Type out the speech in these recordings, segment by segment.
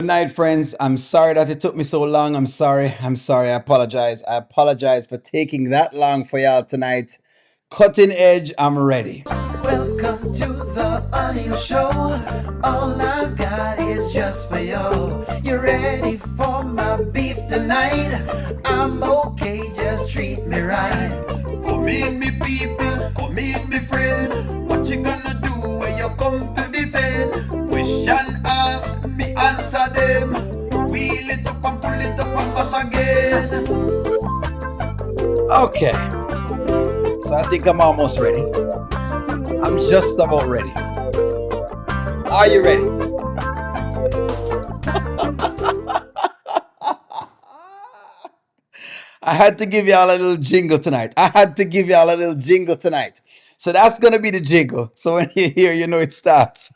Good night, friends. I'm sorry that it took me so long. I'm sorry. I'm sorry. I apologize. I apologize for taking that long for y'all tonight. Cutting edge, I'm ready. Welcome to the audio show. All I've got is just for you. You ready for my beef tonight? I'm okay, just treat me right. Come in, me people, come in, me friend. What you gonna do when you come to defend? Question ask, me answer them. Wheel it up and pull it up and push again. Okay, so I think I'm almost ready. I'm just about ready. Are you ready? I had to give y'all a little jingle tonight. I had to give y'all a little jingle tonight. So that's going to be the jingle. So when you hear, you know it starts.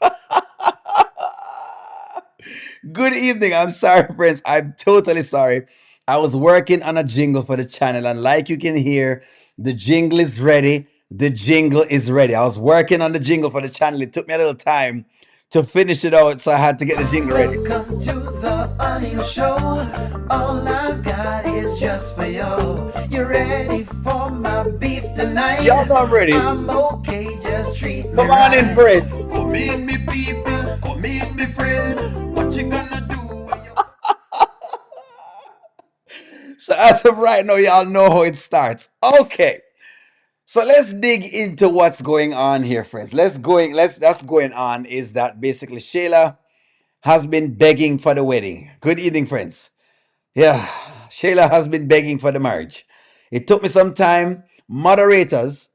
Good evening. I'm sorry, friends. I'm totally sorry. I was working on a jingle for the channel, and like you can hear, the jingle is ready. The jingle is ready. I was working on the jingle for the channel. It took me a little time to finish it out, so I had to get the jingle ready. Welcome to the audio show. All I've got is just for you. You ready for my beef tonight? Y'all know I'm ready. I'm okay, just treat me Come on in right. for it. Come in, me people, come in, me friend. What you gonna do when you So as of right now, y'all know how it starts. Okay. So let's dig into what's going on here, friends. That's going on is that basically Shayla has been begging for the wedding. Good evening, friends. Yeah, Shayla has been begging for the marriage. It took me some time. Moderators,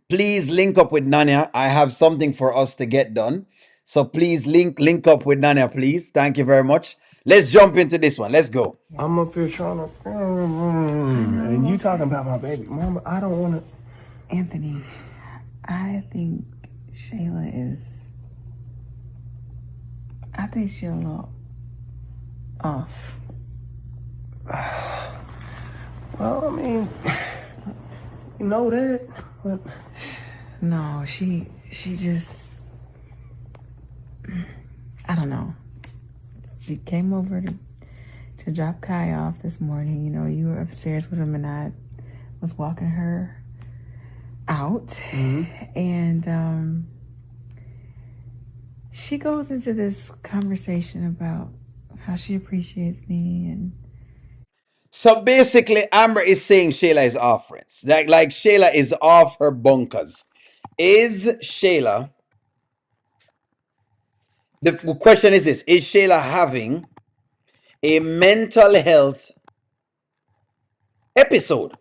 please link up with Nanya. I have something for us to get done. So please link up with Nanya, please. Thank you very much. Let's jump into this one. Let's go. I'm up here trying to, and you talking about my baby mama. I don't want to. Anthony, I think Shayla is. I think she's a little off. Well, I mean, you know that, but No, she just. I don't know. She came over to drop Kai off this morning. You know, you were upstairs with him, and I was walking her out, and she goes into this conversation about how she appreciates me and So basically, Amber is saying Shayla is off, friends. Like Shayla is off her bunkers. Is Shayla, the question is this, is Shayla having a mental health episode?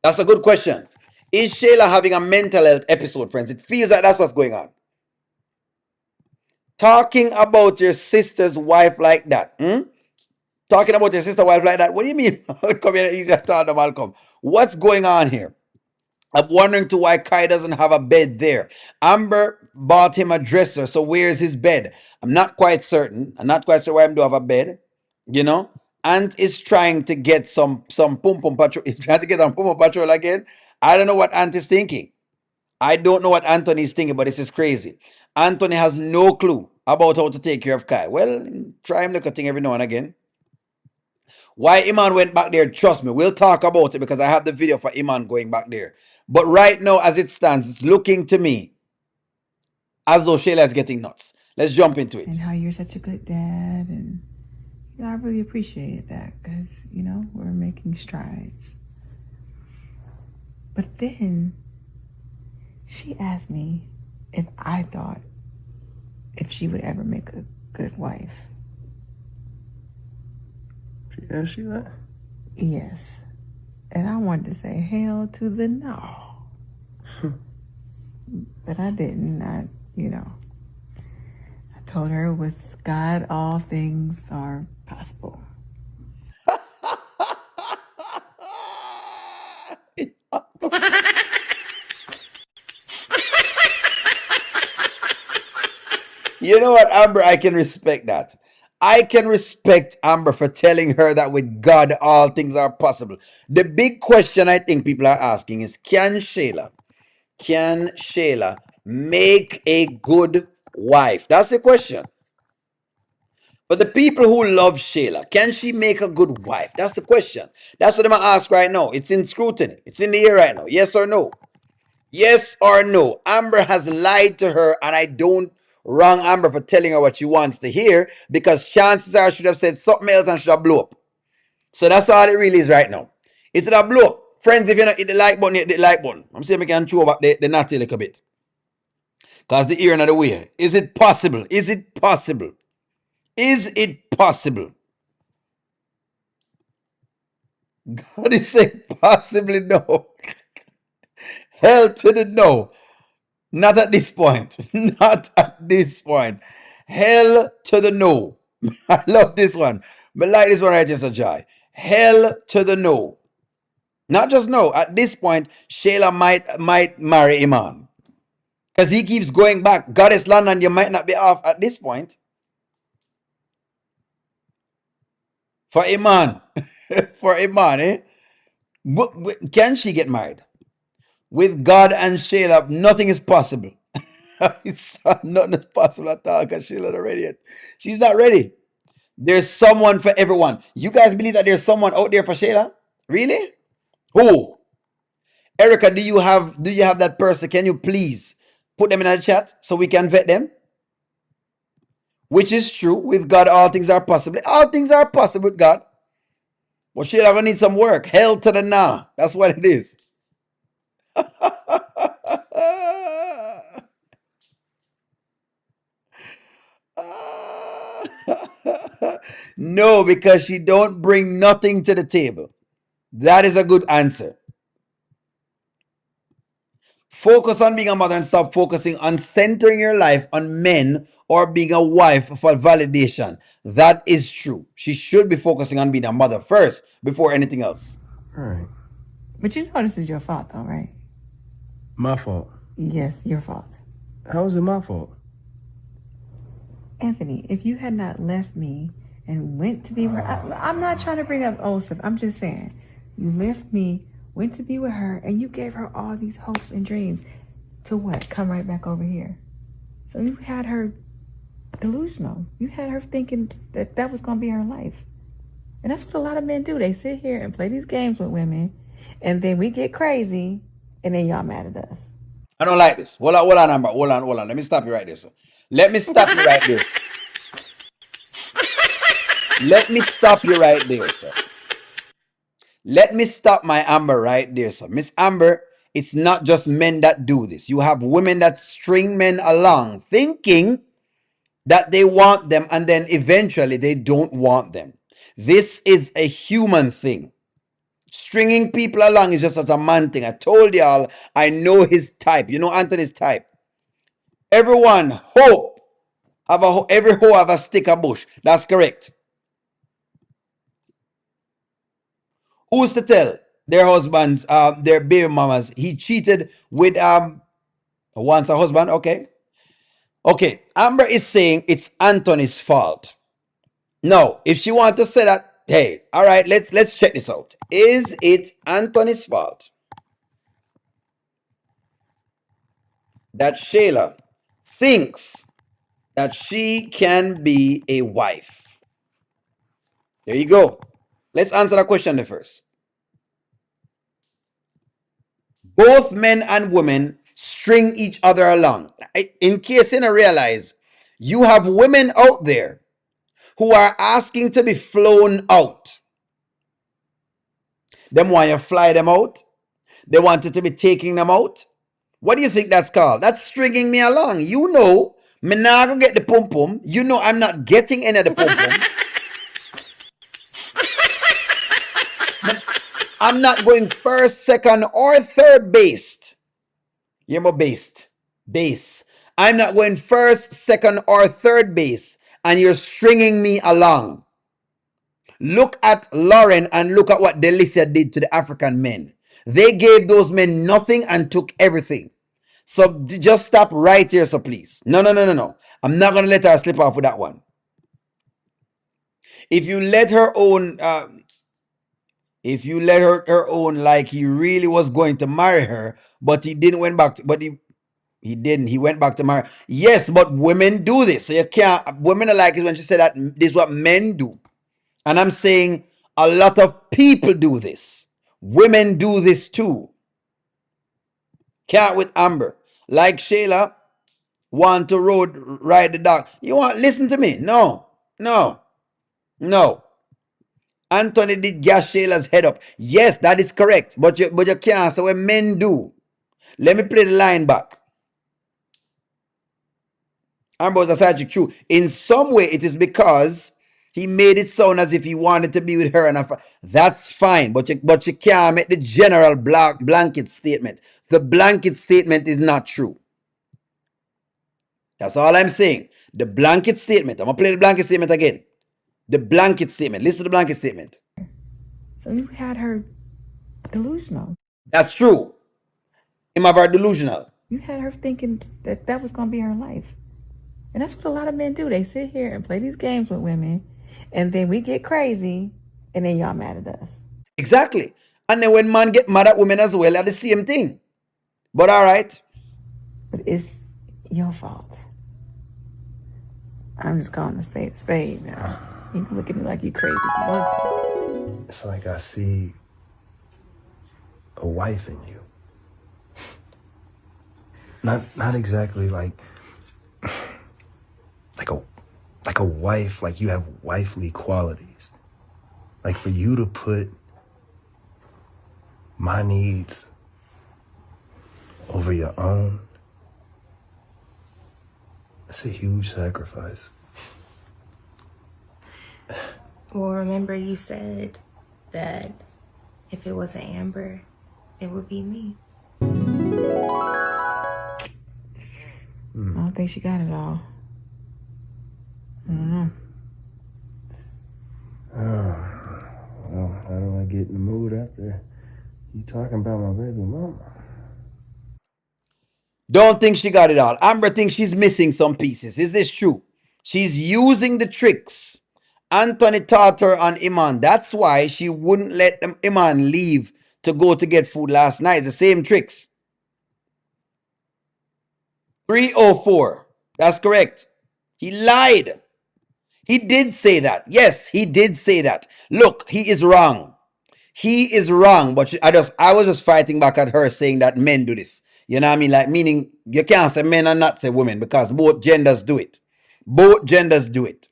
That's a good question. Is Shayla having a mental health episode, friends? It feels like that's what's going on. Talking about your sister's wife like that. Talking about your sister's wife like that. What do you mean? Come here, easier talk to Malcolm. What's going on here? I'm wondering to why Kai doesn't have a bed there. Amber bought him a dresser, so where's his bed? I'm not quite certain. I'm not quite sure why I do have a bed. You know, Ant is trying to get some pum pum patrol. He's trying to get some pum pum patrol again. I don't know what Ant is thinking. I don't know what Anthony is thinking, but this is crazy. Anthony has no clue about how to take care of Kai. Well, try him look a thing every now and again. Why Iman went back there, trust me, we'll talk about it because I have the video for Iman going back there. But right now, as it stands, it's looking to me as though Shayla is getting nuts. Let's jump into and it. how you're such a good dad, and you know, I really appreciated that because you know we're making strides. But then she asked me if I thought if she would ever make a good wife. she asked you that. Yes, and I wanted to say hell to the no, but I didn't. I told her with God all things are possible. You know what, Amber? I can respect that. I can respect Amber for telling her that with God all things are possible. The big question I think people are asking is can Shayla make a good wife? That's the question. But the people who love Shayla, can she make a good wife? That's the question. That's what I'm gonna ask right now. It's in scrutiny. It's in the air right now. Yes or no? Yes or no? Amber has lied to her, and I don't wrong Amber for telling her what she wants to hear because chances are she should have said something else and should have blew up. So that's all it really is right now. It should have blew up. Friends, if you not hit the like button, hit the like button. I'm saying we can chew up the natty a little bit. Because the ear not the way. Is it possible? Is it possible? Is it possible? God is saying possibly no. Hell to the no. Not at this point. Not at this point. Hell to the no. I love this one. But like this one right here, so Joy. Hell to the no. Not just no. At this point, Shayla might marry Iman. Because he keeps going back. Goddess London, you might not be off at this point. For Iman. For Iman, eh? Can she get married? With God and Shayla, nothing is possible. Nothing is possible at all because Shayla not ready yet. She's not ready. There's someone for everyone. You guys believe that there's someone out there for Shayla? Really? Who? Erica, do you have that person? Can you please put them in the chat so we can vet them? Which is true. With God, all things are possible. All things are possible with God. But Shayla gonna need some work. Hell to the nah. That's what it is. No, because she don't bring nothing to the table. That is a good answer. Focus on being a mother and stop focusing on centering your life on men or being a wife for validation. That is true. She should be focusing on being a mother first before anything else. All right. But you know this is your fault, though, right? My fault. Yes, your fault. How is it my fault? Anthony, if you had not left me and went to be with her, I'm not trying to bring up old stuff. I'm just saying, you left me, went to be with her, and you gave her all these hopes and dreams to what? Come right back over here. So you had her delusional. You had her thinking that that was going to be her life. And that's what a lot of men do. They sit here and play these games with women, and then we get crazy, and then y'all mad at us. I don't like this. Hold on, Amber. Hold on. Let me stop you right there, sir. Let me stop you right there. Let me stop you right there, sir. Let me stop my Amber right there, sir. Miss Amber, it's not just men that do this. You have women that string men along thinking that they want them and then eventually they don't want them. This is a human thing. Stringing people along is just as a man thing. I told y'all, I know his type. You know Anthony's type. Everyone hope every hoe have a stick of bush. That's correct. Who's to tell their husbands, their baby mamas, he cheated with once a husband? Okay. Amber is saying it's Anthony's fault. No, if she wants to say that, hey, all right, let's check this out. Is it Anthony's fault that Shayla thinks that she can be a wife? There you go. Let's answer that question first. Both men and women string each other along. In case you don't realize, you have women out there who are asking to be flown out. Them want you to fly them out. They want you to be taking them out. What do you think that's called? That's stringing me along. You know, me not gonna get the pum pum. You know I'm not getting any of the pum pum. I'm not going first, second, or third base. You're my base. I'm not going first, second, or third base, and you're stringing me along. Look at Lauren and look at what Delicia did to the African men. They gave those men nothing and took everything. So just stop right here, so please. No. I'm not going to let her slip off with that one. If you let her own, like he really was going to marry her, but he didn't went back, but he He didn't. He went back to marry. Yes, but women do this. So you can't. Women are like it when she said that this is what men do. And I'm saying a lot of people do this. Women do this too. Cat with Amber. Like Shayla, want to road ride the dog. You want listen to me? No. No. No. Anthony did gas Shayla's head up. Yes, that is correct. But you can't say what men do. Let me play the line back. Amber was a tragic true. In some way, it is because he made it sound as if he wanted to be with her, and that's fine. But you can't make the general blanket statement. The blanket statement is not true. That's all I'm saying. The blanket statement. I'm gonna play the blanket statement again. The blanket statement. Listen to the blanket statement. So you had her delusional. That's true. Him of our delusional. You had her thinking that that was going to be her life. And that's what a lot of men do. They sit here and play these games with women, and then we get crazy, and then y'all mad at us. Exactly. And then when man get mad at women as well, are the same thing. But all right. But it's your fault. I'm just calling a spade now. You can look at me like you crazy if you want to. It's like I see a wife in you. Not exactly like a wife, like you have wifely qualities. Like for you to put my needs over your own, that's a huge sacrifice. Well, remember you said that if it wasn't Amber, it would be me. I don't think she got it all. I don't know. Well, how do I get in the mood after you talking about my baby mama? Don't think she got it all. Amber thinks she's missing some pieces. Is this true? She's using the tricks Anthony taught her on Iman. That's why she wouldn't let Iman leave to go to get food last night. It's the same tricks. 304. That's correct. He lied. He did say that. Yes, he did say that. Look, he is wrong. He is wrong. But I was just fighting back at her saying that men do this. You know what I mean? Like, meaning you can't say men and not say women because both genders do it. Both genders do it.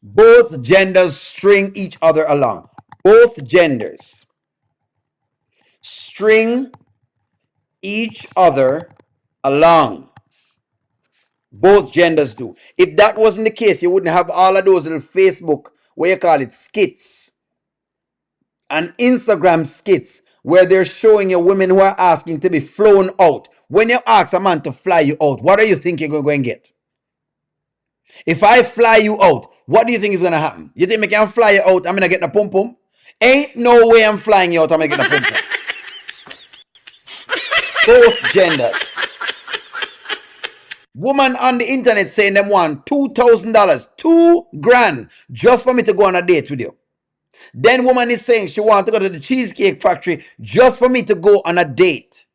Both genders string each other along. Both genders string each other along. Both genders do. If that wasn't the case, you wouldn't have all of those little Facebook, what you call it, skits, and Instagram skits where they're showing you women who are asking to be flown out. When you ask a man to fly you out, what do you think you're going to get? If I fly you out, what do you think is going to happen? You think I can fly you out, I'm going to get the pum pum? Ain't no way I'm flying you out, I'm going to get the pum pum. Both genders. Woman on the internet saying them want $2,000, $2,000 just for me to go on a date with you. Then woman is saying she want to go to the Cheesecake Factory just for me to go on a date.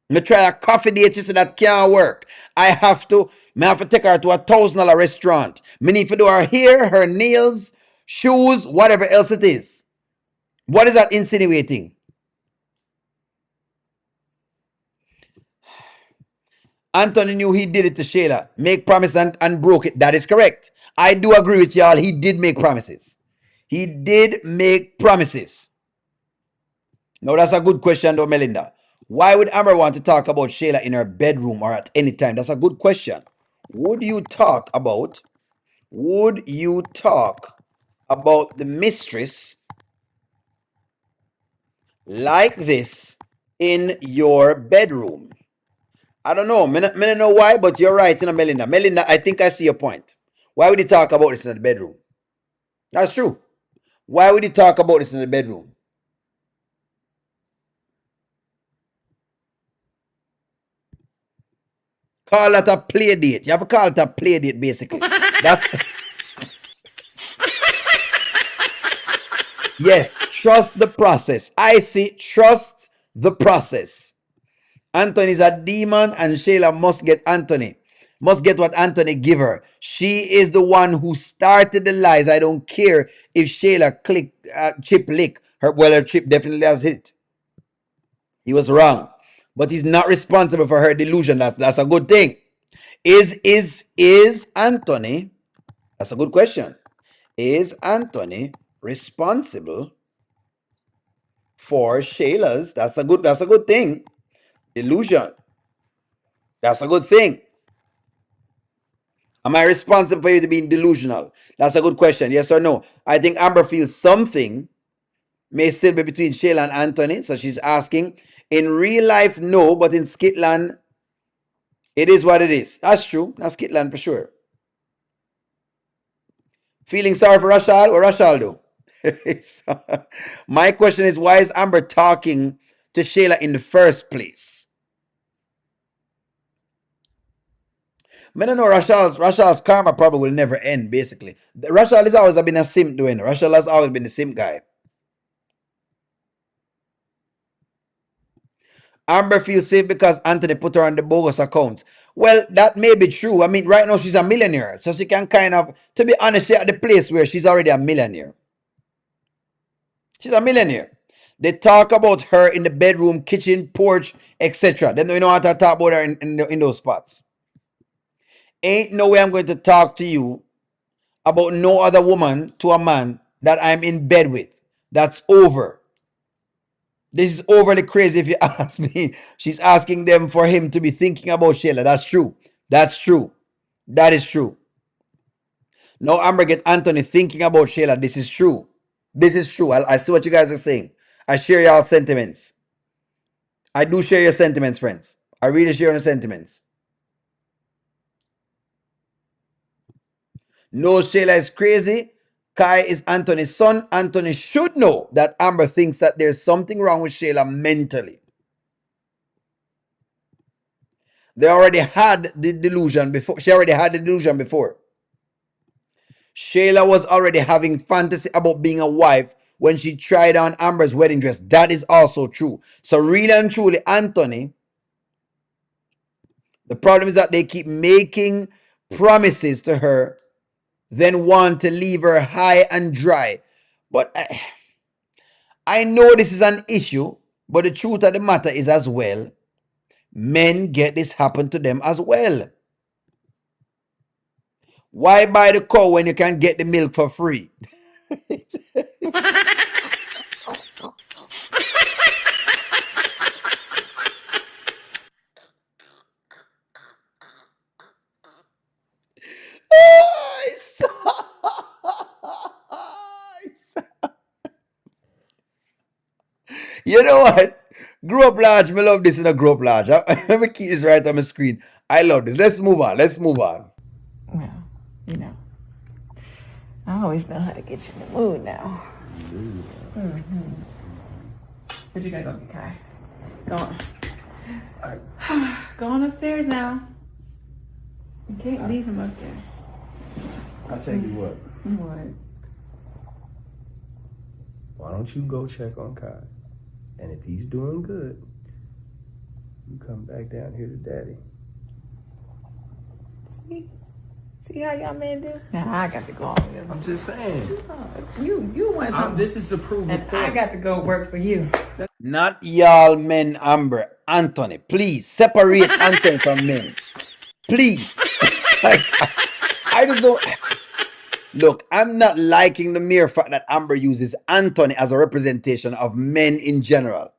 Me try a coffee date, she said that can't work. I have to take her to $1,000 restaurant. Me need to do her hair, her nails, shoes, whatever else it is. What is that insinuating? Anthony knew he did it to Shayla. Make promise and broke it. That is correct. I do agree with y'all. He did make promises. He did make promises. Now that's a good question though, Melinda. Why would Amber want to talk about Shayla in her bedroom or at any time? That's a good question. Would you talk about the mistress like this in your bedroom? I don't know. I don't know why, but you're right, Melinda. Melinda, I think I see your point. Why would he talk about this in the bedroom? That's true. Why would he talk about this in the bedroom? Call that a play date. You have to call it a play date, basically. That's yes, trust the process. I say trust the process. Anthony's a demon, and Shayla must get Anthony. Must get what Anthony give her. She is the one who started the lies. I don't care if Shayla chip lick her. Well, her chip definitely has hit. He was wrong, but he's not responsible for her delusion. That's a good thing. Is Anthony? That's a good question. Is Anthony responsible for Shayla's? That's a good thing. Delusion. That's a good thing. Am I responsible for you to being delusional? That's a good question. Yes or no? I think Amber feels something may still be between Shayla and Anthony. So she's asking. In real life, no, but in Skitland, it is what it is. That's true. That's Skitland for sure. Feeling sorry for Rashal? What Rashal do? My question is, why is Amber talking to Shayla in the first place? I don't know. Rashal's karma probably will never end. Basically, Rashal has always been a simp doing. Rashal has always been the simp guy. Amber feels safe because Anthony put her on the bogus account. Well, that may be true. I mean, right now she's a millionaire, so she can kind of, to be honest, she's at the place where she's already a millionaire. She's a millionaire. They talk about her in the bedroom, kitchen, porch, etc. They don't know how to talk about her in those spots. Ain't no way I'm going to talk to you about no other woman to a man that I'm in bed with. That's over. This is overly crazy if you ask me. She's asking them for him to be thinking about Shayla. That's true. That's true. That is true. Now Amber get Anthony thinking about Shayla. This is true. This is true. I see what you guys are saying. I share y'all sentiments. I do share your sentiments, friends. I really share your sentiments. No, Shayla is crazy. Kai is Anthony's son. Anthony should know that Amber thinks that there's something wrong with Shayla mentally. They already had the delusion before. She already had the delusion before. Shayla was already having fantasy about being a wife when she tried on Amber's wedding dress. That is also true. So really and truly, Anthony, the problem is that they keep making promises to her, then want to leave her high and dry. But I know this is an issue, but the truth of the matter is as well, men get this happen to them as well. Why buy the cow when you can get the milk for free? You know what? Grow up large. Me love this in a grow up large. Let me keep this right on my screen. I love this. Let's move on. Let's move on. Well, you know, I always know how to get you in the mood now. But you gotta go get Kai. Go on. Go on upstairs now. You can't leave him up there. I'll tell you what. What? Why don't you go check on Kai? And if he's doing good, you come back down here to Daddy. See how y'all men do? Now I got to go on with him. I'm just saying. You want something. This is to prove a And point. I got to go work for you. Not y'all men, Amber. Anthony, please separate Anthony from men. Please. I just don't. Look, I'm not liking the mere fact that Amber uses Anthony as a representation of men in general.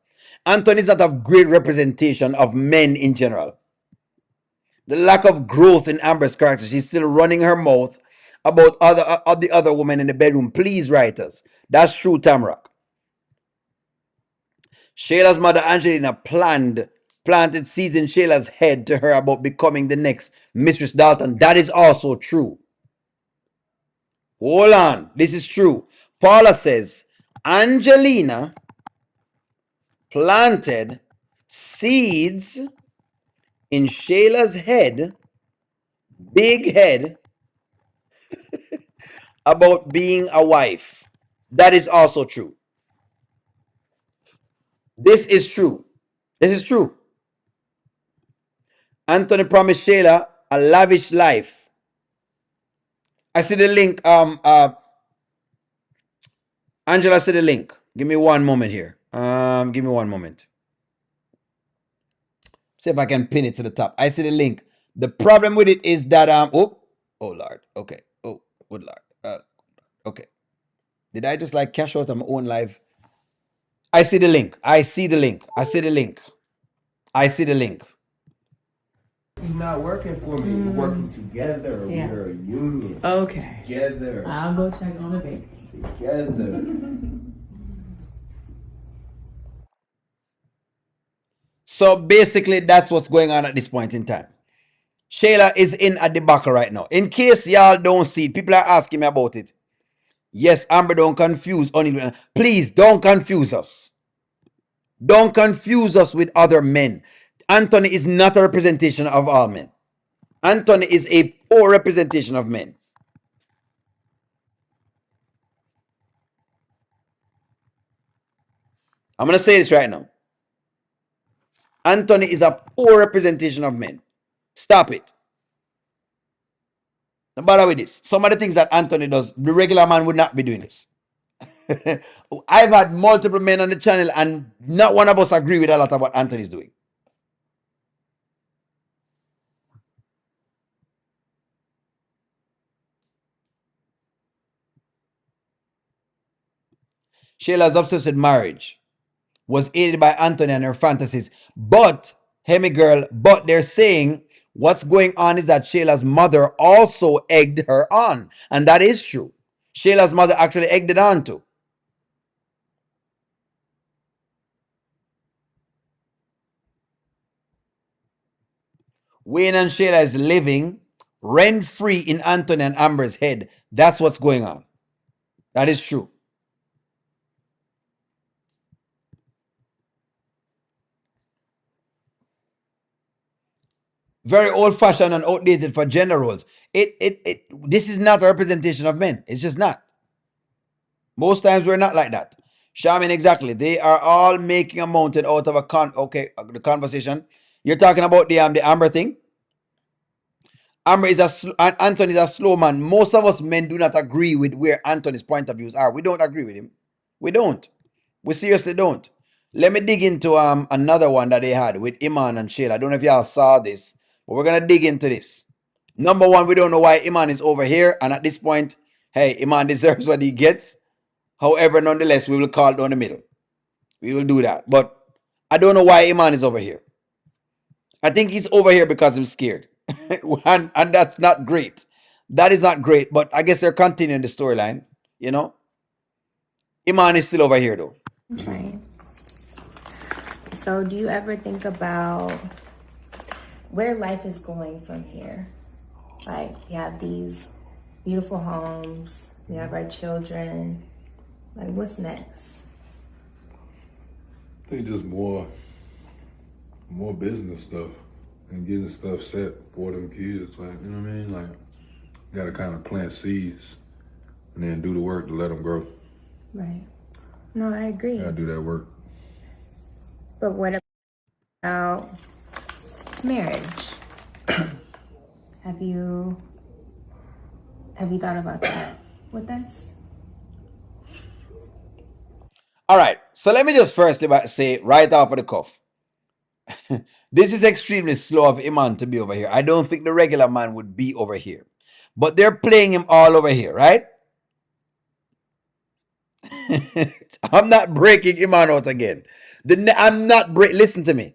Anthony is not a great representation of men in general. The lack of growth in Amber's character. She's still running her mouth about the other women in the bedroom. Please, writers. That's true, Tamrock. Shayla's mother, Angelina, planted seeds in Shayla's head to her about becoming the next Mistress Dalton. That is also true. Hold on. This is true. Paula says, Angelina planted seeds in Shayla's head, big head, about being a wife. That is also true. This is true. This is true. Anthony promised Shayla a lavish life. I see the link. Angela, see the link. Give me one moment here. Give me one moment. See if I can pin it to the top. I see the link. The problem with it is that oh Lord. Okay. Oh, good Lord. Okay. Did I just like cash out on my own live? I see the link. I see the link. I see the link. I see the link. He's not working for me. We're working together. Yeah. We're a union. Okay. Together. I'll go check on the baby. Together. So basically, that's what's going on at this point in time. Shayla is in a debacle right now. In case y'all don't see it, people are asking me about it. Yes, Amber, don't confuse. Please don't confuse us. Don't confuse us with other men. Anthony is not a representation of all men. Anthony is a poor representation of men. I'm going to say this right now. Anthony is a poor representation of men. Stop it. Don't bother with this. Some of the things that Anthony does, the regular man would not be doing this. I've had multiple men on the channel and not one of us agree with a lot of what Anthony's doing. Shayla's obsessed with marriage was aided by Anthony and her fantasies. But, Hemi girl, but they're saying what's going on is that Shayla's mother also egged her on. And that is true. Shayla's mother actually egged it on too. Wayne and Shayla is living rent-free in Anthony and Amber's head. That's what's going on. That is true. Very old-fashioned and outdated for gender roles. This is not a representation of men. It's just not. Most times we're not like that. Shaman, exactly. They are all making a mountain out of a the conversation. You're talking about the Amber thing. Amber is Anthony is a slow man. Most of us men do not agree with where Anthony's point of views are. We don't agree with him. We don't. We seriously don't. Let me dig into another one that they had with Iman and Shayla. I don't know if y'all saw this, but we're gonna dig into this. Number one, we don't know why Iman is over here, and at this point, hey, Iman deserves what he gets. However, nonetheless, we will call down the middle. We will do that. But I don't know why Iman is over here. I think he's over here because he's scared. and that's not great. That is not great. But I guess they're continuing the storyline. You know? Iman is still over here though. Right. So do you ever think about where life is going from here? Like, we have these beautiful homes, we have our children. Like, what's next? I think just more business stuff and getting stuff set for them kids. Like, you know what I mean? Like, you gotta kind of plant seeds and then do the work to let them grow. Right. No, I agree. You gotta do that work. But what about marriage? Have you thought about that with us? All right. So let me just first say right off of the cuff. This is extremely slow of Iman to be over here. I don't think the regular man would be over here. But they're playing him all over here, right? I'm not breaking Iman out again. Listen to me.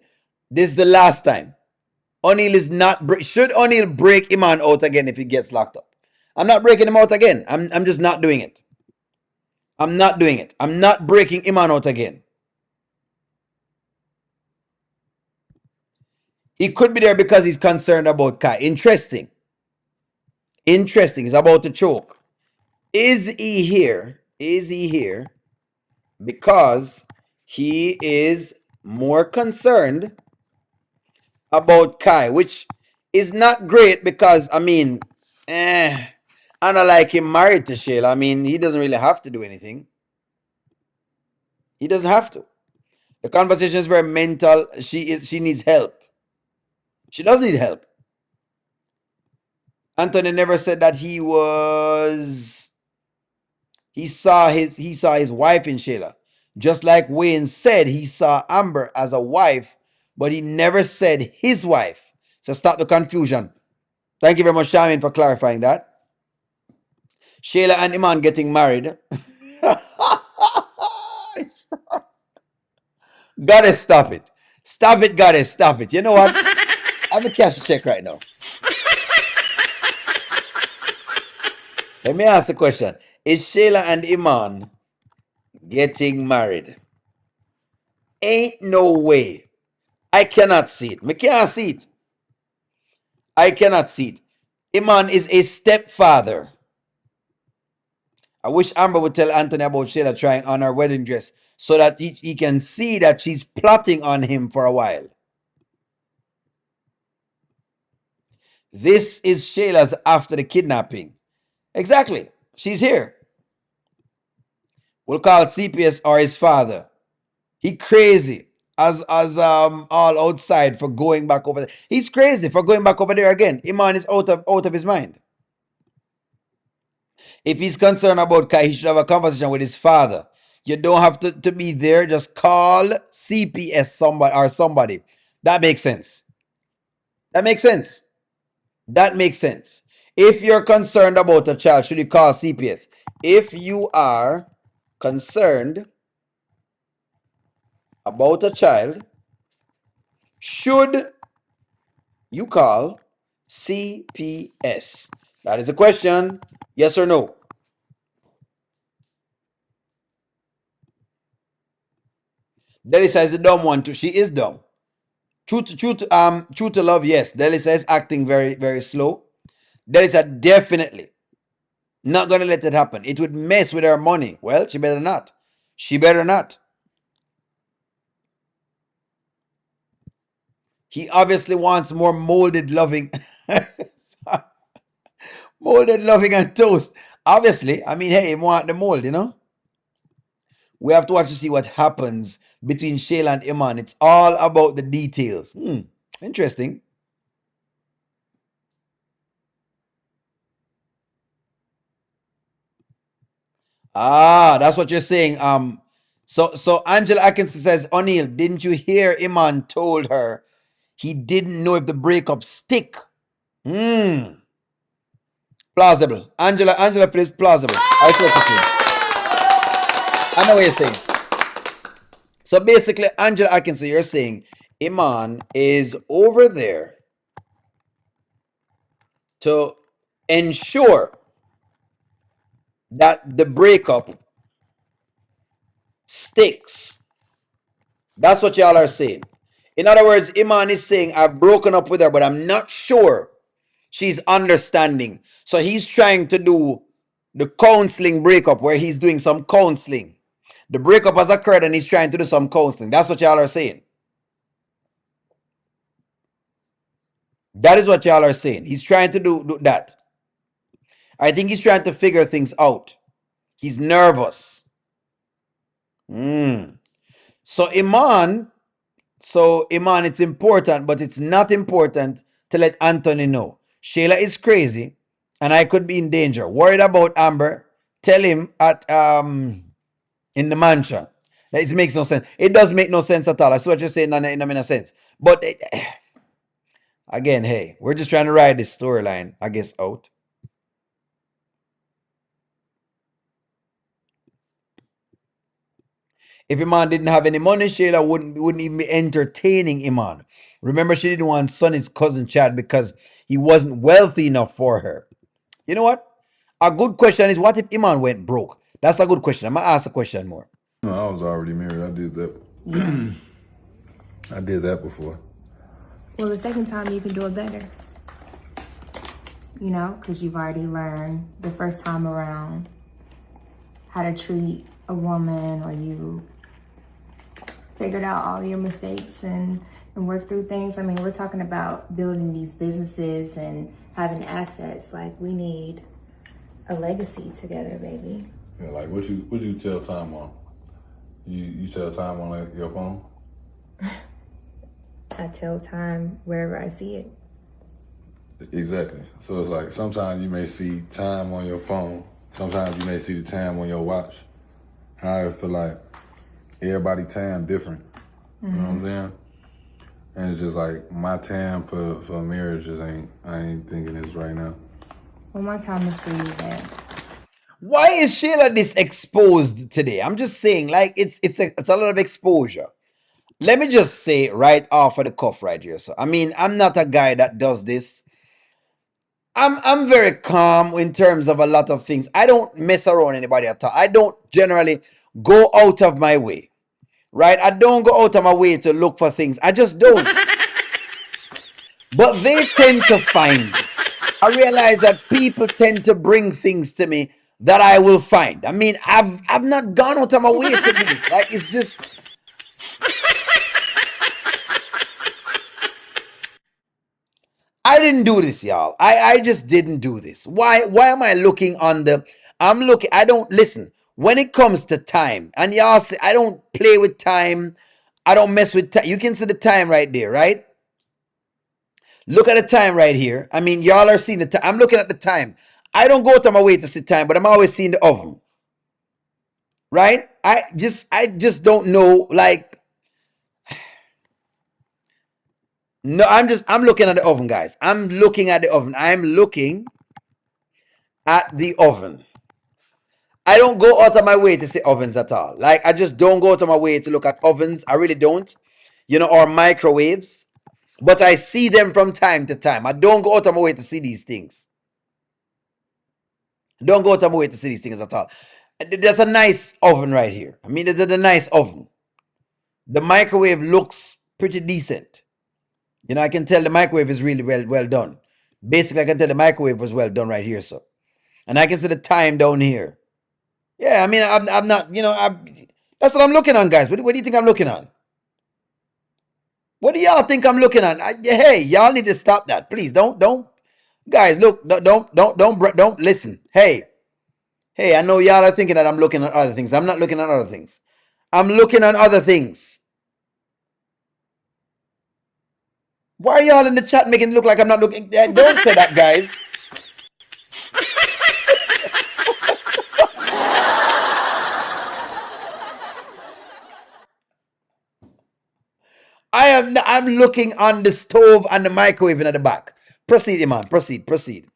This is the last time. O'Neal is not should O'Neal break Iman out again if he gets locked up. I'm not breaking him out again. I'm just not doing it. I'm not doing it. I'm not breaking Iman out again. He could be there because he's concerned about Kai. Interesting. He's about to choke. Is he here? Is he here because he is more concerned about Kai, which is not great because, I mean, I don't like him married to Shayla. I mean, he doesn't really have to do anything. He doesn't have to. The conversation is very mental. She needs help. She does need help. Anthony never said that he saw his wife in Shayla. Just like Wayne said he saw Amber as a wife, but he never said his wife. So stop the confusion. Thank you very much, Shamin, for clarifying that. Shayla and Iman getting married. Gotta stop it. Stop it, gotta stop it. You know what? I'm gonna cash a check right now. Let me ask the question. Is Shayla and Iman getting married? Ain't no way. I cannot see it. Me can't see it. I cannot see it. Iman is a stepfather. I wish Amber would tell Anthony about Shayla trying on her wedding dress so that he can see that she's plotting on him for a while. This is Shayla's after the kidnapping. Exactly. She's here. We'll call it CPS or his father. He crazy as all outside for going back over there. He's crazy for going back over there again. Iman is out of his mind. If he's concerned about Kai, he should have a conversation with his father. You don't have to be there. Just call CPS somebody. That makes sense. That makes sense. That makes sense. If you're concerned about a child, should you call CPS? If you are concerned about a child, should you call CPS? That is a question. Yes or no? Delisa is a dumb one too. She is dumb. True to love, yes. Delisa is acting very, very slow. Delisa definitely not gonna let it happen. It would mess with her money. Well, she better not. She better not. He obviously wants more molded loving. Molded loving and toast. Obviously, I mean, hey, he want the mold, you know? We have to watch to see what happens between Shayla and Iman. It's all about the details. Interesting. Ah, that's what you're saying. So Angela Atkinson says, O'Neill, didn't you hear Iman told her he didn't know if the breakup stick? Plausible. Angela plays plausible. I see what you're saying. I know what you're saying. So basically, Angela Atkinson, you're saying Iman is over there to ensure that the breakup sticks. That's what y'all are saying. In other words, Iman is saying, I've broken up with her, but I'm not sure she's understanding. So he's trying to do the counseling breakup where he's doing some counseling. The breakup has occurred and he's trying to do some counseling. That's what y'all are saying. That is what y'all are saying. He's trying to do that. I think he's trying to figure things out. He's nervous. So Iman, it's important, but it's not important to let Anthony know. Shayla is crazy, and I could be in danger. Worried about Amber. Tell him at in the mansion. It makes no sense. It does make no sense at all. I see what you're saying in a sense. But again, hey, we're just trying to ride this storyline, I guess, out. If Iman didn't have any money, Shayla wouldn't even be entertaining Iman. Remember, she didn't want Sonny's cousin Chad because he wasn't wealthy enough for her. You know what? A good question is, what if Iman went broke? That's a good question. I'm gonna ask a question more. No, I was already married. I did that. I did that before. Well, the second time you can do it better. You know, because you've already learned the first time around how to treat a woman, or you figured out all your mistakes and work through things. I mean, we're talking about building these businesses and having assets. Like, we need a legacy together, baby. Yeah, like what you tell time on? You tell time on your phone? I tell time wherever I see it. Exactly. So it's like sometimes you may see time on your phone. Sometimes you may see the time on your watch. How I feel like everybody time different. You know what I'm saying? And it's just like my time for marriage just I ain't thinking this right now. Well, my time is for you, man. Why is Shayla this exposed today? I'm just saying, like it's a lot of exposure. Let me just say right off of the cuff right here. So I mean, I'm not a guy that does this. I'm very calm in terms of a lot of things. I don't mess around anybody at all. I don't generally go out of my way. Right? I don't go out of my way to look for things. I just don't. But they tend to find. I realize that people tend to bring things to me that I will find. I mean, I've not gone out of my way to do this. Like it's just I didn't do this, y'all. I just didn't do this. Why am I looking on the I'm looking I don't listen. When it comes to time, and y'all say I don't play with time. I don't mess with time. You can see the time right there, right? Look at the time right here. I mean, y'all are seeing the time. I'm looking at the time. I don't go to my way to see time, but I'm always seeing the oven. Right? I just don't know. Like, no, I'm looking at the oven, guys. I'm looking at the oven. I'm looking at the oven. I don't go out of my way to see ovens at all. Like, I just don't go out of my way to look at ovens. I really don't. Or microwaves. But I see them from time to time. I don't go out of my way to see these things. Don't go out of my way to see these things at all. There's a nice oven right here. I mean, there's a nice oven. The microwave looks pretty decent. I can tell the microwave is really well done. Basically, I can tell the microwave was well done right here, so. And I can see the time down here. Yeah, I mean, I'm not, that's what I'm looking on, guys. What do you think I'm looking on? What do y'all think I'm looking on? Hey, y'all need to stop that, please. Don't, guys. Look, don't listen. Hey, I know y'all are thinking that I'm looking at other things. I'm not looking at other things. I'm looking at other things. Why are y'all in the chat making it look like I'm not looking? Don't say that, guys. I'm looking on the stove and the microwave in the back. Proceed, Iman. Proceed.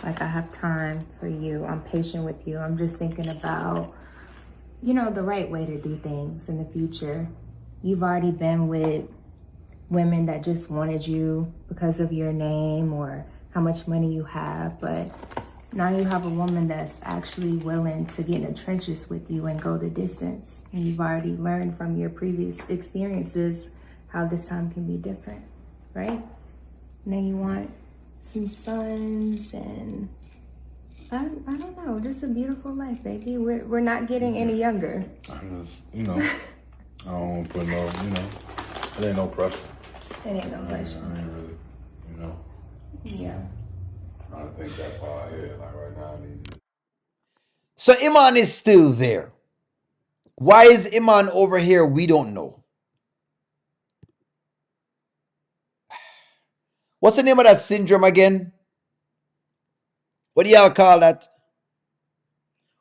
Like, I have time for you. I'm patient with you. I'm just thinking about, the right way to do things in the future. You've already been with women that just wanted you because of your name or how much money you have, but now you have a woman that's actually willing to get in the trenches with you and go the distance. And you've already learned from your previous experiences how this time can be different, right? Now you want some sons and I don't know, just a beautiful life, baby. We're not getting any younger. I just, I don't want to put no, it ain't no pressure. It ain't no pressure. I ain't really, Yeah. trying to think that far ahead. Like right now, I need to. So Iman is still there. Why is Iman over here? We don't know. What's the name of that syndrome again? What do y'all call that?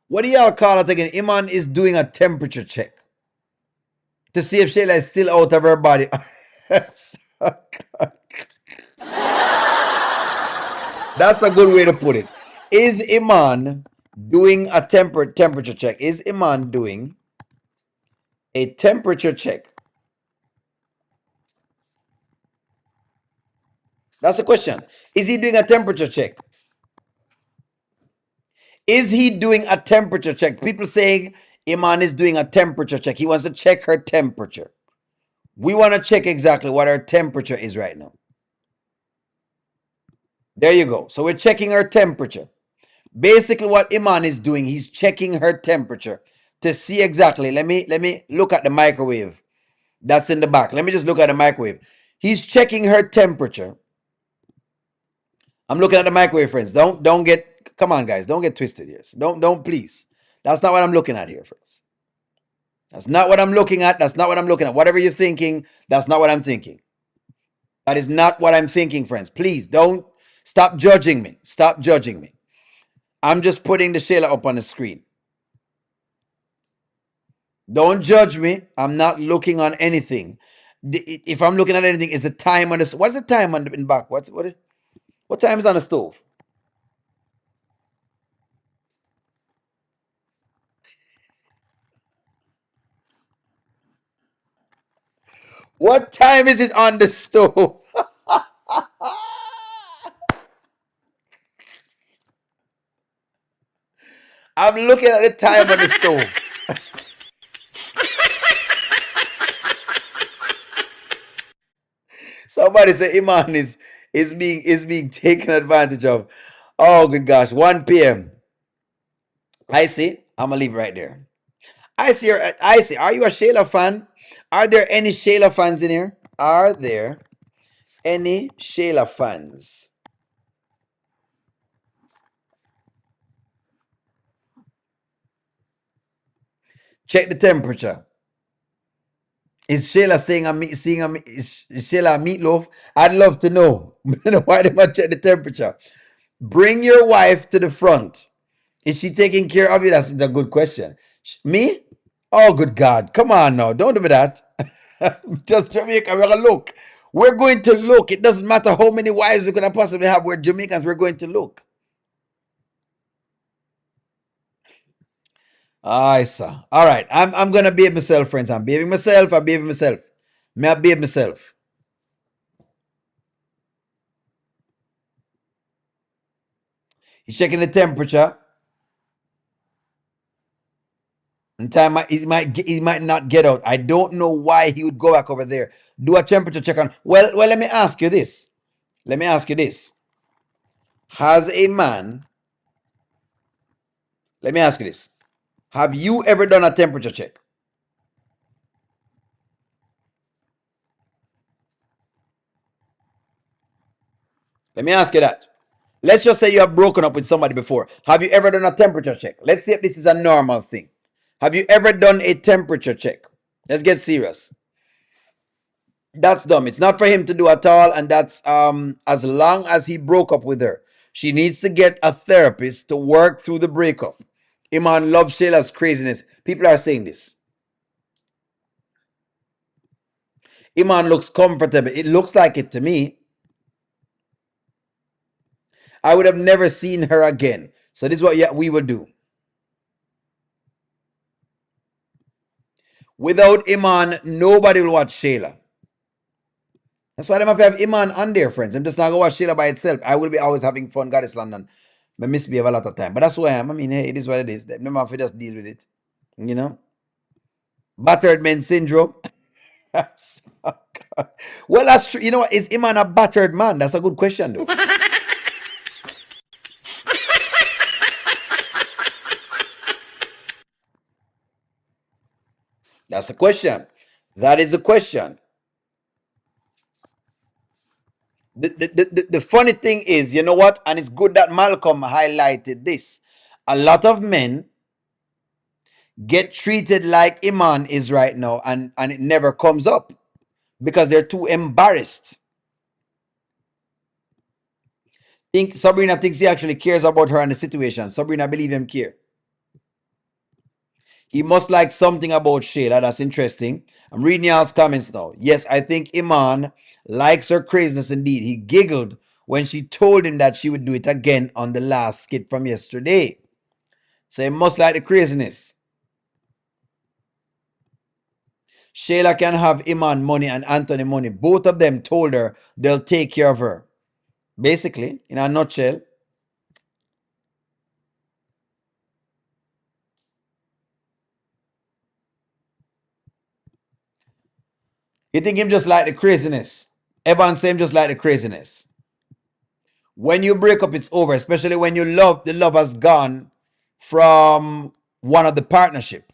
What do y'all call it again? Iman is doing a temperature check to see if Shayla is still out of her body. That's a good way to put it. Is Iman doing a temperature check? Is Iman doing a temperature check? That's the question. Is he doing a temperature check? Is he doing a temperature check? People saying Iman is doing a temperature check. He wants to check her temperature. We want to check exactly what her temperature is right now. There you go. So we're checking her temperature. Basically what Iman is doing, he's checking her temperature to see exactly. Let me look at the microwave. That's in the back. Let me just look at the microwave. He's checking her temperature. I'm looking at the microwave, friends. Don't get, come on, guys. Don't get twisted here. So don't please. That's not what I'm looking at here, friends. That's not what I'm looking at. That's not what I'm looking at. Whatever you're thinking, that's not what I'm thinking. That is not what I'm thinking, friends. Please don't stop judging me. Stop judging me. I'm just putting the Shayla up on the screen. Don't judge me. I'm not looking on anything. If I'm looking at anything, it's the time on the. What's the time on the in back? What time is on the stove? What time is it on the stove? I'm looking at the time on the stove. Somebody say Iman is being taken advantage of. Oh good gosh, 1 p.m. I see. I'm gonna leave it right there. I see. I see. Are you a Shayla fan? Are there any Shayla fans in here? Are there any Shayla fans? Check the temperature. Is Shayla saying is Shayla a meatloaf? I'd love to know. Why did I check the temperature? Bring your wife to the front. Is she taking care of you? That's a good question. Me? Oh, good God. Come on now. Don't do me that. Just Jamaica. We're going to look. We're going to look. It doesn't matter how many wives we could have possibly have. We're Jamaicans. We're going to look. I saw. All right. I'm gonna behave myself, friends. I'm behaving myself. I'm behaving myself. May I behave myself? He's checking the temperature. In time he might not get out. I don't know why he would go back over there. Do a temperature check on. Well, let me ask you this. Let me ask you this. Has a man, let me ask you this. Have you ever done a temperature check? Let me ask you that. Let's just say you have broken up with somebody before. Have you ever done a temperature check? Let's see if this is a normal thing. Have you ever done a temperature check? Let's get serious. That's dumb. It's not for him to do at all, and that's as long as he broke up with her. She needs to get a therapist to work through the breakup. Iman loves Shayla's craziness. People are saying this. Iman looks comfortable. It looks like it to me. I would have never seen her again. So this is what we would do. Without Iman, nobody will watch Shayla. That's why I'm have to have Iman on there, friends. I'm just not gonna watch Shayla by itself. I will be always having fun, Goddess London. I miss me a lot of time. But that's who I am. I mean, hey, it is what it is. Remember, if you just deal with it. You know? Battered man syndrome. Well, that's true. You know what? Is Iman a battered man? That's a good question, though. That's a question. That is a question. The funny thing is, you know what? And it's good that Malcolm highlighted this. A lot of men get treated like Iman is right now, and it never comes up because they're too embarrassed. Think Sabrina thinks he actually cares about her and the situation. Sabrina believe him care. He must like something about Shayla. That's interesting. I'm reading y'all's comments now. Yes, I think Iman likes her craziness indeed. He giggled when she told him that she would do it again on the last skit from yesterday. So he must like the craziness. Shayla can have Iman money and Anthony money. Both of them told her they'll take care of her. Basically, in a nutshell. You think him just like the craziness? Evan say him just like the craziness. When you break up, it's over, especially when you love, the love has gone from one of the partnership.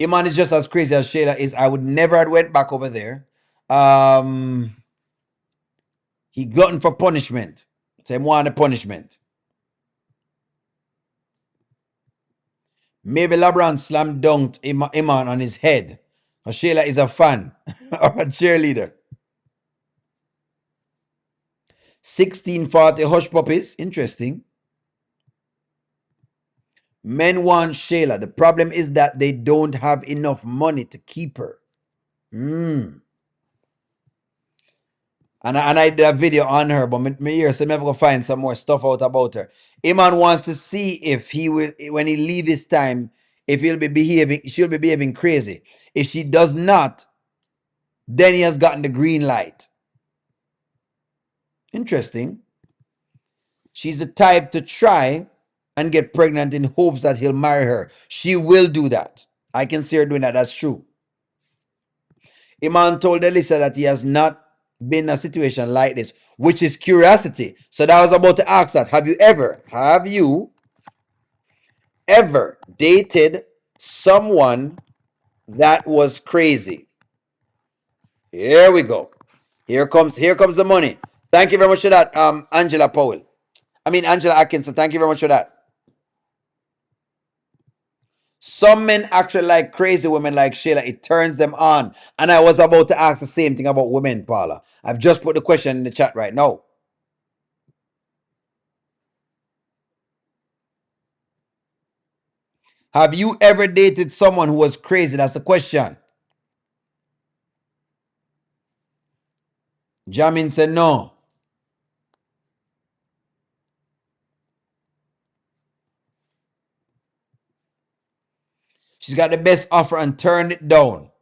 Iman is just as crazy as Shayla is. I would never have went back over there. Um, he glutton for punishment. Say him want the punishment. Maybe LeBron slam dunked Iman on his head. Or Shayla is a fan or a cheerleader. 1640 hush puppies. Interesting. Men want Shayla. The problem is that they don't have enough money to keep her. And I did a video on her, but me here, so I'm never gonna find some more stuff out about her. Iman wants to see if he will, when he leave this time, if she'll be behaving crazy. If she does not, then he has gotten the green light. Interesting. She's the type to try and get pregnant in hopes that he'll marry her. She will do that. I can see her doing that. That's true. Iman told Elisa that he has not been in a situation like this, which is curiosity. So that I was about to ask that. Have you ever dated someone that was crazy? Here we go. Here comes the money. Thank you very much for that, Angela Atkinson. Thank you very much for that. Some men actually like crazy women like Shayla. It turns them on. And I was about to ask the same thing about women, Paula. I've just put the question in the chat right now. Have you ever dated someone who was crazy? That's the question. Jamin said no. She's got the best offer and turned it down.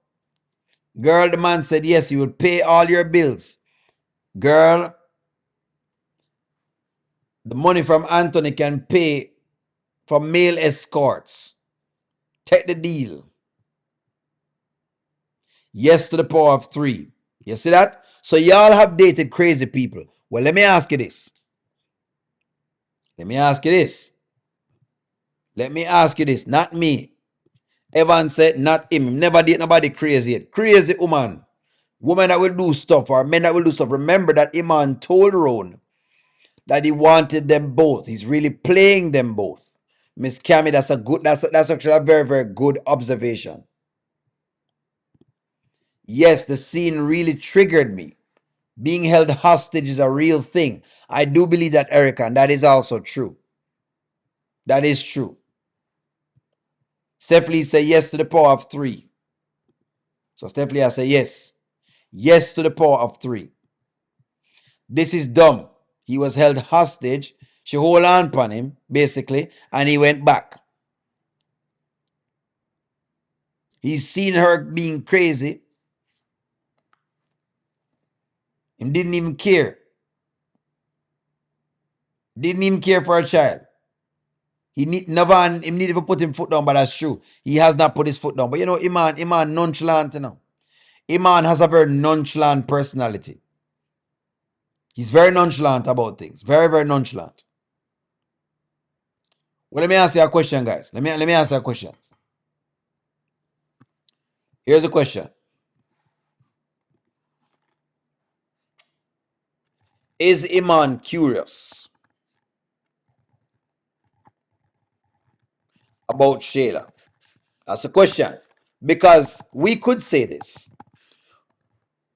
Girl, the man said yes, he will pay all your bills. Girl, the money from Anthony can pay for male escorts. Take the deal. Yes to the power of 3. You see that? So y'all have dated crazy people. Well, let me ask you this. Let me ask you this. Not me. Evan said, not him. Never date nobody crazy yet. Crazy woman. Woman that will do stuff or men that will do stuff. Remember that Iman told Ron that he wanted them both. He's really playing them both. Miss Cammy, that's actually a very, very good observation. Yes, the scene really triggered me. Being held hostage is a real thing. I do believe that, Erica, and that is also true. That is true. Stephanie said yes to the power of 3. So Stephanie, I say yes. Yes to the power of 3. This is dumb. He was held hostage. She hold on upon him, basically, and he went back. He's seen her being crazy. He didn't even care. Didn't even care for a child. He needed to put his foot down, but that's true. He has not put his foot down. But you know, Iman nonchalant, you know. Iman has a very nonchalant personality. He's very nonchalant about things. Very, very nonchalant. Well, let me ask you a question, guys. Let me ask you a question. Here's a question. Is Iman curious about Shayla? That's a question. Because we could say this.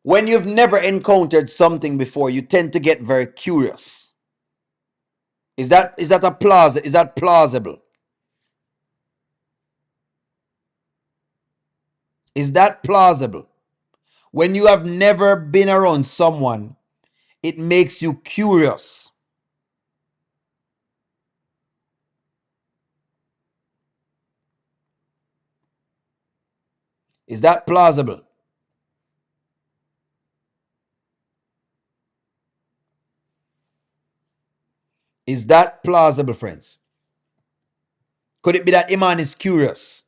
When you've never encountered something before, you tend to get very curious. Is that plausible? Is that plausible? When you have never been around someone, it makes you curious. Is that plausible? Is that plausible, friends? Could it be that Iman is curious?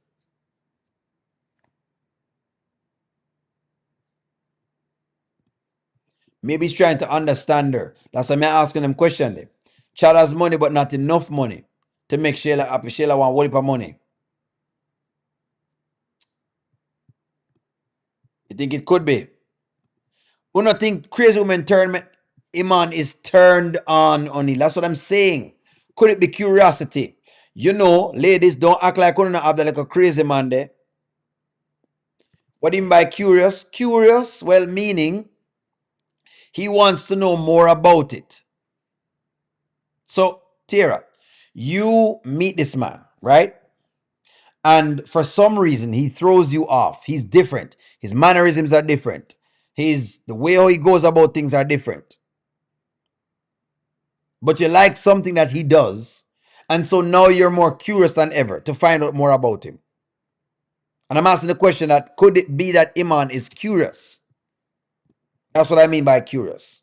Maybe he's trying to understand her. That's why I'm asking him question there. Chad has money, but not enough money to make Shayla happy. Shayla want whole heap of money. You think it could be? You don't think crazy woman Iman is turned on it. That's what I'm saying. Could it be curiosity? You know, ladies, don't act like you don't have the like a crazy man there. What do you mean by curious? Curious, well, meaning he wants to know more about it. So, Tara, you meet this man, right? And for some reason, he throws you off. He's different. His mannerisms are different. The way how he goes about things are different. But you like something that he does. And so now you're more curious than ever to find out more about him. And I'm asking the question that could it be that Iman is curious? That's what I mean by curious.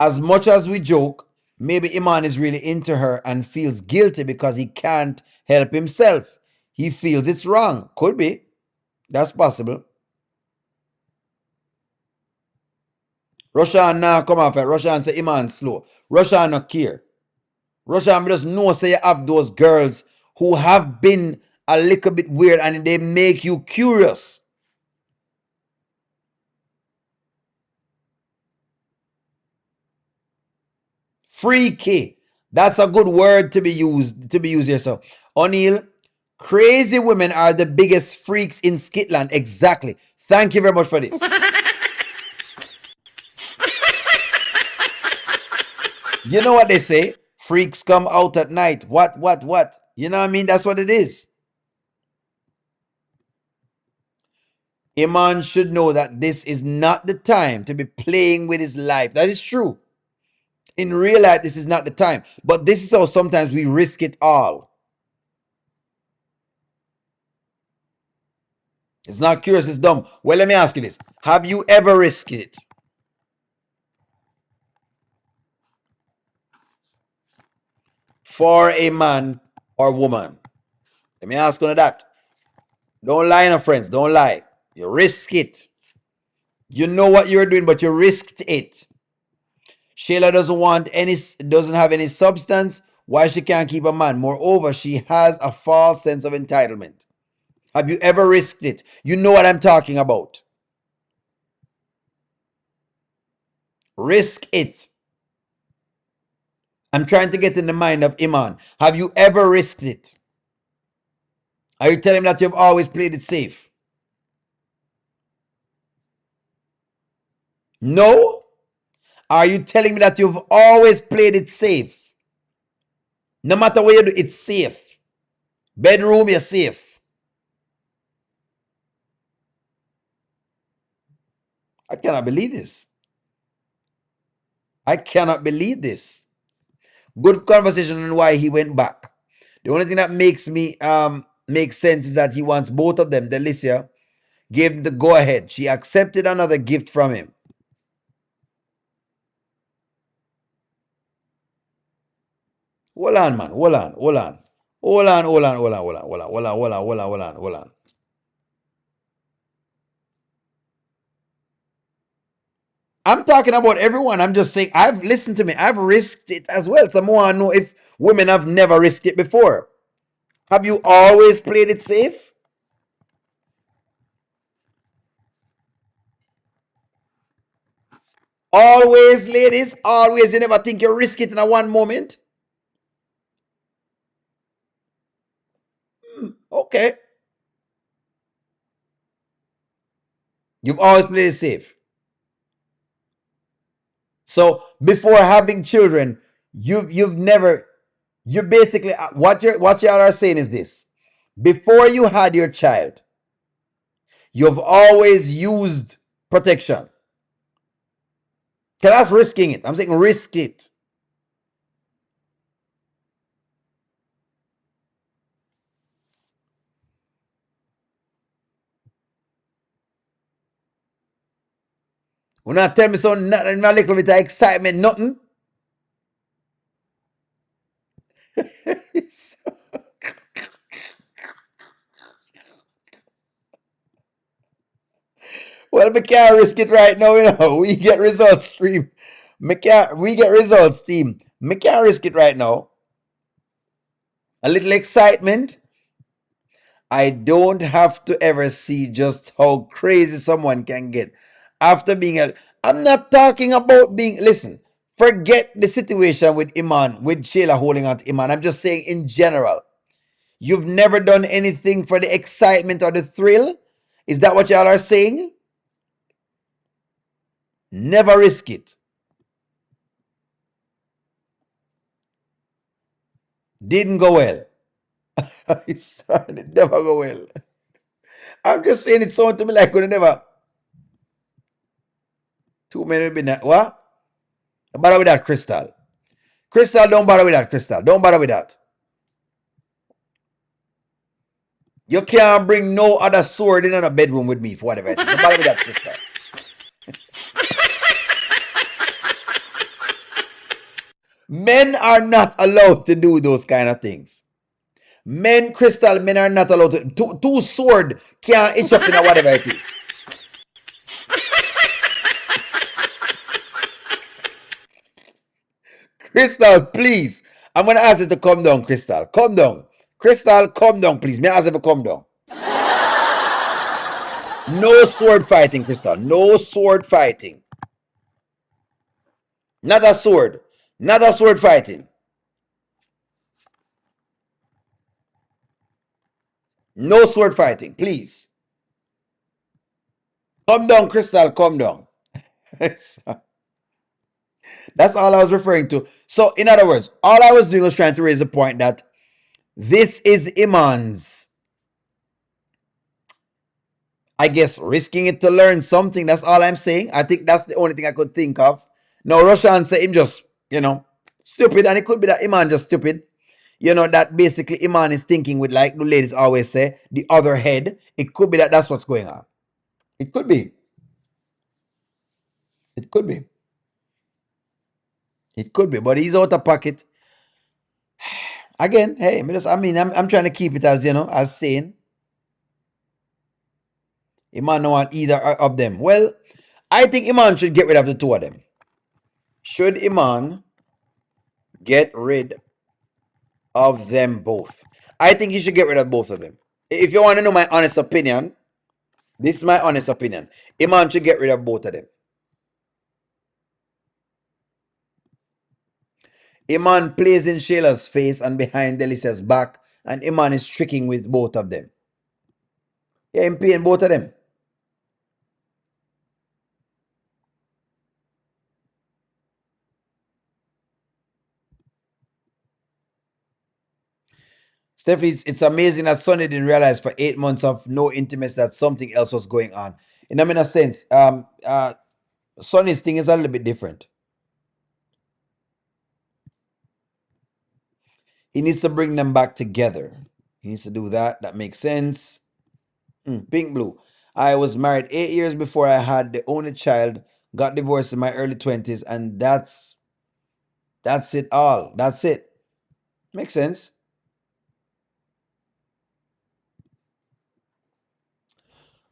As much as we joke, maybe Iman is really into her and feels guilty because he can't help himself. He feels it's wrong. Could be. That's possible. Roshan now come off it. Roshan say Iman slow. Roshan not care. Roshan just know say you have those girls who have been a little bit weird and they make you curious. Freaky. That's a good word to be used here. So O'Neill, crazy women are the biggest freaks in Skitland. Exactly. Thank you very much for this. You know what they say? Freaks come out at night. What? You know what I mean? That's what it is. Iman should know that this is not the time to be playing with his life. That is true. In real life, this is not the time. But this is how sometimes we risk it all. It's not curious, it's dumb. Well, let me ask you this. Have you ever risked it? For a man or woman? Let me ask you that. Don't lie, no friends. Don't lie. You risk it. You know what you're doing, but you risked it. Shayla doesn't have any substance. Why she can't keep a man? Moreover, she has a false sense of entitlement. Have you ever risked it? You know what I'm talking about. Risk it. I'm trying to get in the mind of Iman. Have you ever risked it? Are you telling me that you've always played it safe? No? Are you telling me that you've always played it safe? No matter what you do, it's safe. Bedroom, you're safe. I cannot believe this. I cannot believe this. Good conversation on why he went back. The only thing that makes me make sense is that he wants both of them. Delicia gave him the go ahead. She accepted another gift from him. Hold on, man. Hold on. I'm talking about everyone. I'm just saying, I've listened to me. I've risked it as well. Some want to know if women have never risked it before. Have you always played it safe? Always, ladies. Always. You never think you risk it in a one moment? Okay. You've always played it safe. So before having children, you've never, you basically, what y'all are saying is this. Before you had your child, you've always used protection. Okay, that's risking it. I'm saying risk it. Will not tell me so nothing, a little bit of excitement, nothing. Well, we can't risk it right now, you know. We get results stream. We get results team. We can't risk it right now. A little excitement. I don't have to ever see just how crazy someone can get. after being a. I'm not talking about being. Listen, forget the situation with Iman, with Shayla holding on to Iman. I'm just saying in general. You've never done anything for the excitement or the thrill? Is that what y'all are saying? Never risk it. Didn't go well. It never go well. I'm just saying it sounded to me like could never. Too many been that. What? Don't bother with that, Crystal. Crystal, don't bother with that, Crystal. Don't bother with that. You can't bring no other sword in a bedroom with me for whatever it is. Don't bother with that, Crystal. Men are not allowed to do those kind of things. Men, Crystal, men are not allowed to. Two sword can't itch up in a whatever it is. Crystal, please. I'm going to ask you to come down, Crystal. Come down. Crystal, come down, please. May I ask you to come down? No sword fighting, Crystal. No sword fighting. Not a sword. Not a sword fighting. No sword fighting, please. Come down, Crystal. Come down. That's all I was referring to. So, in other words, all I was doing was trying to raise the point that this is Iman's, I guess, risking it to learn something. That's all I'm saying. I think that's the only thing I could think of. Now, Roshan said him just, stupid. And it could be that Iman just stupid. That basically Iman is thinking with, like the ladies always say, the other head. It could be that that's what's going on. It could be. It could be. It could be. But he's out of pocket. Again, hey, I'm trying to keep it as, as sane. Iman don't want either of them. Well, I think Iman should get rid of the two of them. Should Iman get rid of them both? I think you should get rid of both of them. If you want to know my honest opinion, this is my honest opinion. Iman should get rid of both of them. Iman plays in Shayla's face and behind Delicia's back, and Iman is tricking with both of them. Yeah, I'm playing both of them. Stephanie, it's amazing that Sonny didn't realize for 8 months of no intimacy that something else was going on. In a sense, Sonny's thing is a little bit different. He needs to bring them back together. He needs to do that. That makes sense. Pink Blue. I was married 8 years before I had the only child, got divorced in my early 20s, and that's it all. That's it. Makes sense.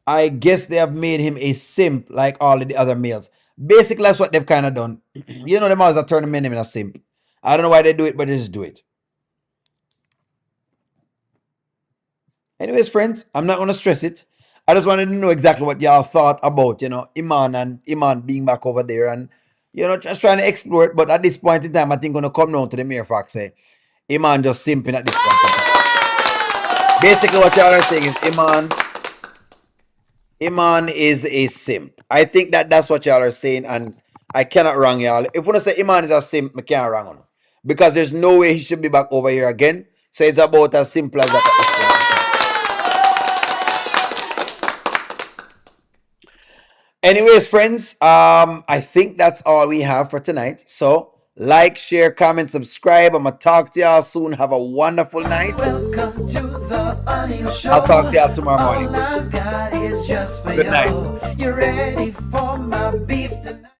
I guess they have made him a simp like all of the other males. Basically, that's what they've kind of done. Them always are turning men in a simp. I don't know why they do it, but they just do it. Anyways, friends, I'm not going to stress it. I just wanted to know exactly what y'all thought about, Iman and Iman being back over there and, just trying to explore it. But at this point in time, I think going to come down to the mere fact, say, Iman just simping at this point in time. Basically, what y'all are saying is Iman is a simp. I think that's what y'all are saying, and I cannot wrong y'all. If you want to say Iman is a simp, I can't wrong on. Because there's no way he should be back over here again. So it's about as simple as that. Anyways, friends, I think that's all we have for tonight. So, like, share, comment, subscribe. I'm going to talk to y'all soon. Have a wonderful night. Welcome to the Audio Show. I'll talk to y'all tomorrow morning. All I've got is just for Good you. night. You ready for my beef tonight?